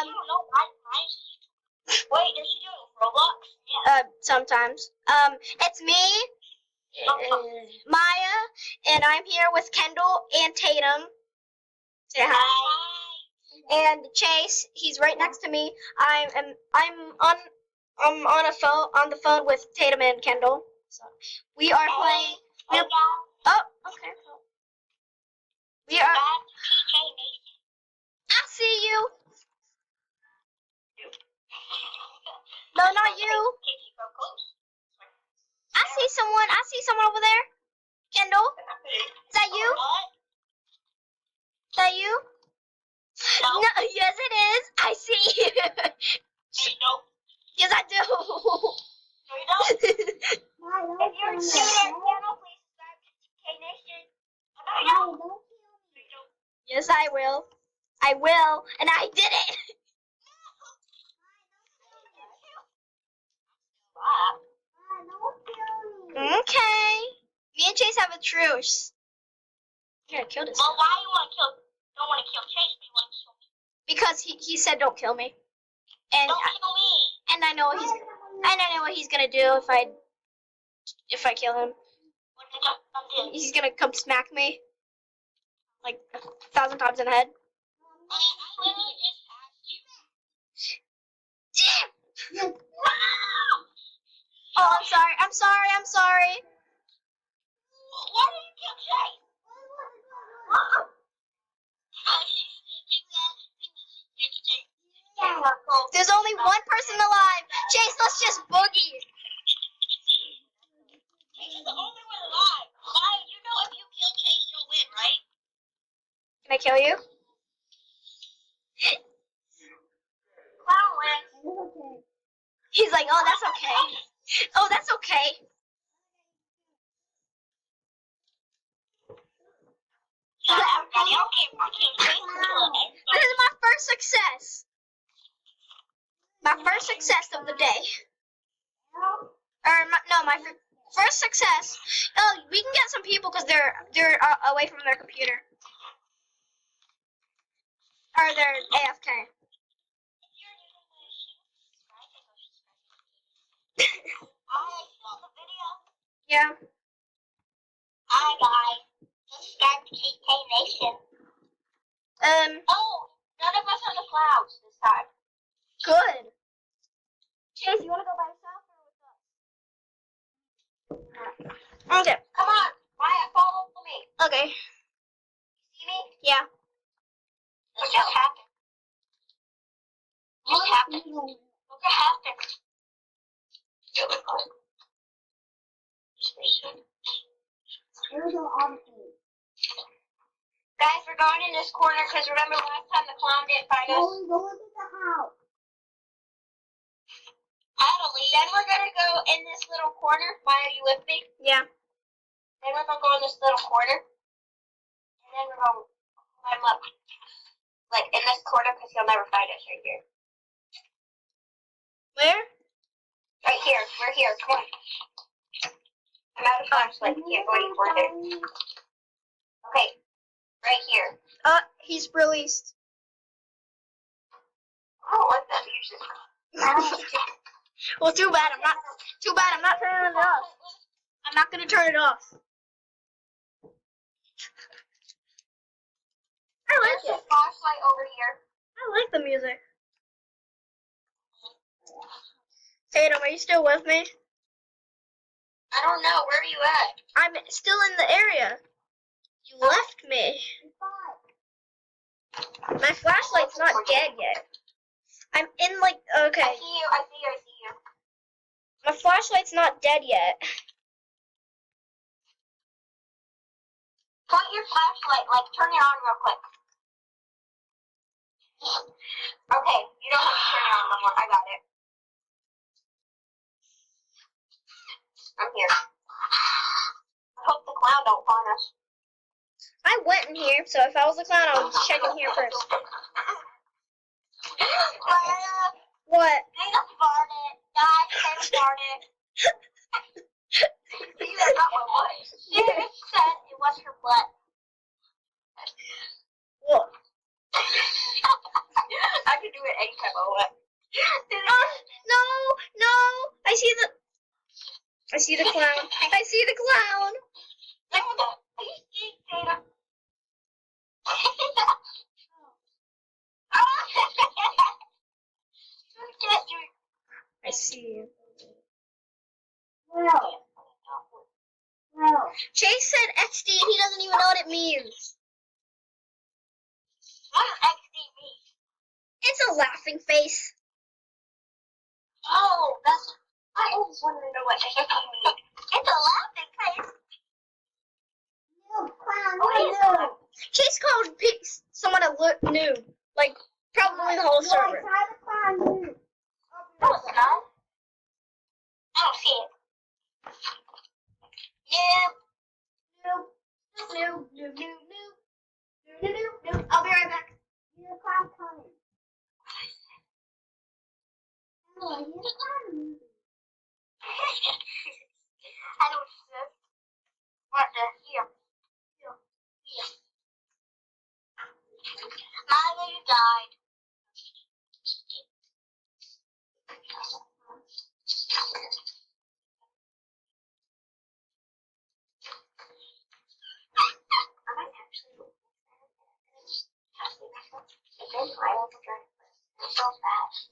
don't know why. Wait, does she do it with Roblox? Yeah. Sometimes. It's me, Maya, and I'm here with Kendall and Tatum. Say hi. Hi. And Chase, he's right next to me. I'm on the phone with Tatum and Kendall. So we are playing. Hey, Oh, okay. We are. I see you. No, not you. I see someone. I see someone over there. Kendall, is that you? Is that you? No. No. Yes, it is. I see you. No. Yes, I do. No, you don't. If you're new to our channel, please subscribe to TK Nation. No. Yes, I will. I will, and I did it. Okay. Me and Chase have a truce. You gotta kill this Well, guy. why you don't want to kill Chase, but you want to kill me? Because he said don't kill me. And Don't kill me. and I know what he's gonna do if I kill him. What did you do? He's gonna come smack me like 1,000 times in the head. I literally just passed you. Oh, I'm sorry. Why did you kill Chase? There's only one person alive. Chase, let's just boogie. Chase is the only one alive. Why? You know if you kill Chase, you'll win, right? Can I kill you? Clown wins. He's like, oh, that's okay. Oh, that's okay. Shut up, Daddy. I don't care. This is my first success. My first success of the day. My first success. Oh, we can get some people because they're away from their computer. Or they're AFK. Yeah. Hi, guys. Subscribe to TK Nation. Oh, none of us on the clouds this time. Good. Chase, you want to go by yourself or with us? Okay. Come on, Maya, follow me. Okay. See me? Yeah. What just happened? What happened? What happened? Guys, we're going in this corner because remember last time the clown didn't find us? Go into the house. Adelie, then we're going to go in this little corner. Maya, are you with me? Yeah. Then we're going to go in this little corner. And then we're going to climb up. Like, in this corner because he'll never find us right here. Where? Right here. We're here. Come on. I'm out of flashlight. Can't go any further. Okay. Right here. He's released. I don't like that music. Well, too bad. I'm not turning it off. I'm not gonna turn it off. I like There's it. a flashlight over here. I like the music. Tatum, are you still with me? I don't know. Where are you at? I'm still in the area. You left me. My flashlight's not dead yet. I'm in like, okay. I see you. My flashlight's not dead yet. Point your flashlight, like turn it on real quick. Okay, you don't have to turn it on no more. I got it. I'm here. I hope the clown don't find us. I went in here, so if I was a clown, I would check in here first. What? Dana farted. Guys, Dana farted. That's not my butt. She said it was her butt. What? I could do it anytime I want. No, no. I see the clown. I see the clown. No, you see, Tatum. I see. Well. Chase said XD and he doesn't even know what it means. What does XD mean? It's a laughing face. Oh, that's. I always wanted to know what XD means. It's a laughing face. No, clown. Oh, no. Chase called someone a noob. Like, probably the whole server. No, it's not. I don't see it. Noob. I'll be right back. You're a clown coming. Oh, you're a clown. I don't see. What the here? Here. Milo, you died.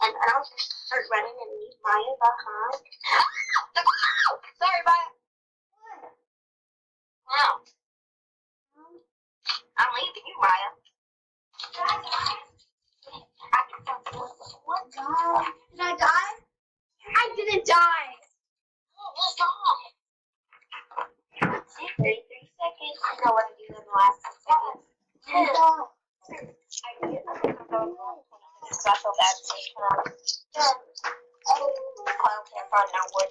And I'll just start running and leave Maya behind. Sorry, Maya. Wow. I'm leaving you, Maya. What? Did I die? I didn't die. Oh, let's go. 33 seconds. I know what to do in the last 10 seconds. So I feel bad for clown can't find no wood.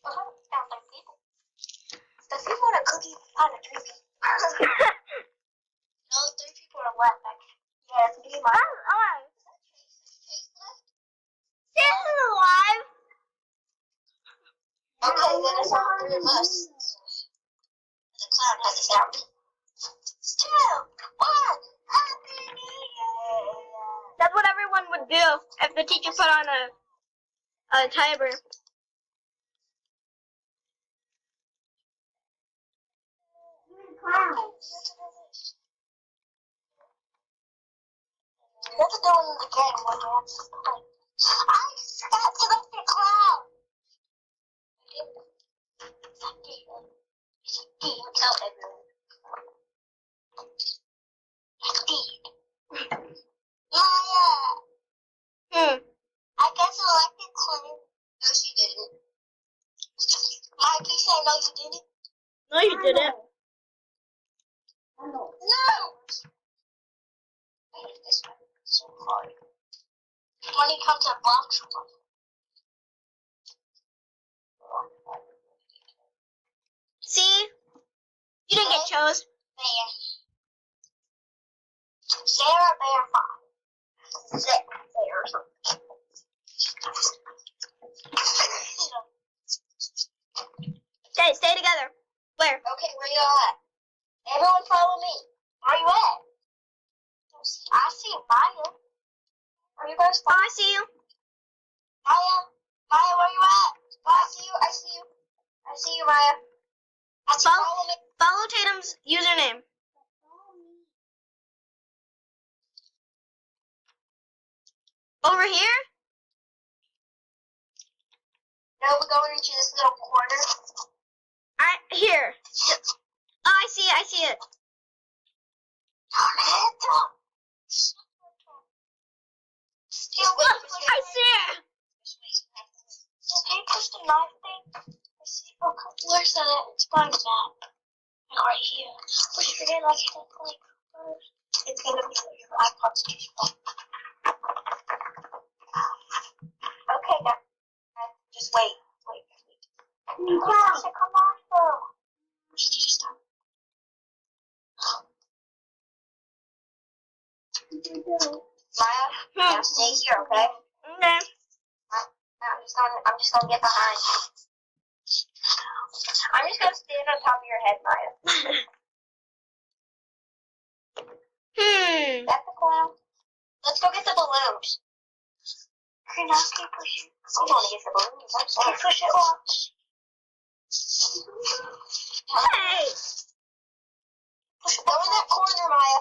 Found some people. Does he want a cookie? Find a cookie. No, 3 people are left. Yeah, it's me, Maya. Chase is alive. Okay, then it's all 3 of us. The clown has a sound. 2, 1, Happy New Year! That's what everyone would do if the teacher put on a timer. Clown. Let's do it again when you have to play. I got to let the clown! Tell everyone. Maya! I guess elected clown. No, she didn't. Maya, can you say no, you didn't? No, you didn't. No! I hate this one. It's so hard. When it comes to blocks, See? You didn't get chose. Bear. Sarah Bear 5. Zip. Bear or something. Okay, stay together. Where? Okay, where you at? Everyone follow me. Where you at? I see Maya. Are you guys Oh, following? I see you. Maya, where you at? Oh, I see you. I see you, Maya. I see follow me. Follow Tatum's username. Over here? No, we're going into this little corner. Here. Oh, I see it. Look, I see it. Can you push the knife thing? I see. Oh, where's that? It's by the map. Like right here. Push it in like first. It's gonna be your iPod's too small. Okay, now. Just wait. Come on, though. Stop. Maya, now stay here, okay? Okay. I'm just gonna get behind you. I'm just gonna stand on top of your head, Maya. That's the clown. Let's go get the Okay, now can you push it? I want to get the balloons. I'm sorry. Can you push it? Watch. Hey! Push it. Go in that corner, Maya.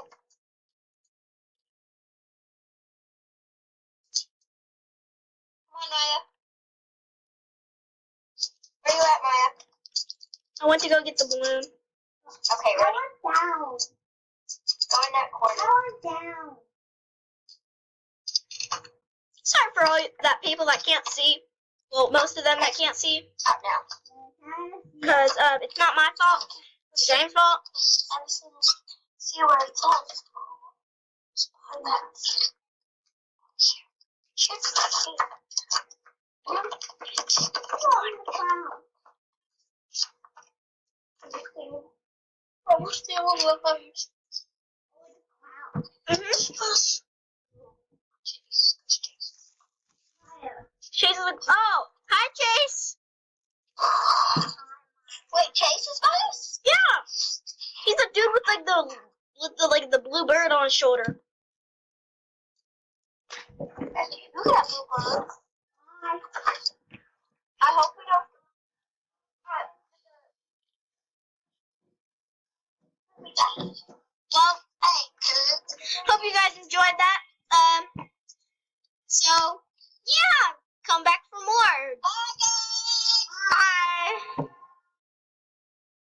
Come on, Maya. Where you at, Maya? I went to go get the balloon. Okay, ready? Down. Go in that corner. Down. Sorry for all that people that can't see. Well, most of them that can't see. Up now. Because it's not my fault. It's James' fault. I'm just gonna see where it's at. It's behind that. Shit's not here. Come on. I'm still alive. Chase is like, oh, hi, Chase. Wait, Chase is nice? Yeah. He's a dude with the blue bird on his shoulder. Look at that blue bird. I hope we don't. Well, hope you guys enjoyed that. So yeah, come back for more. Bye, guys. Bye.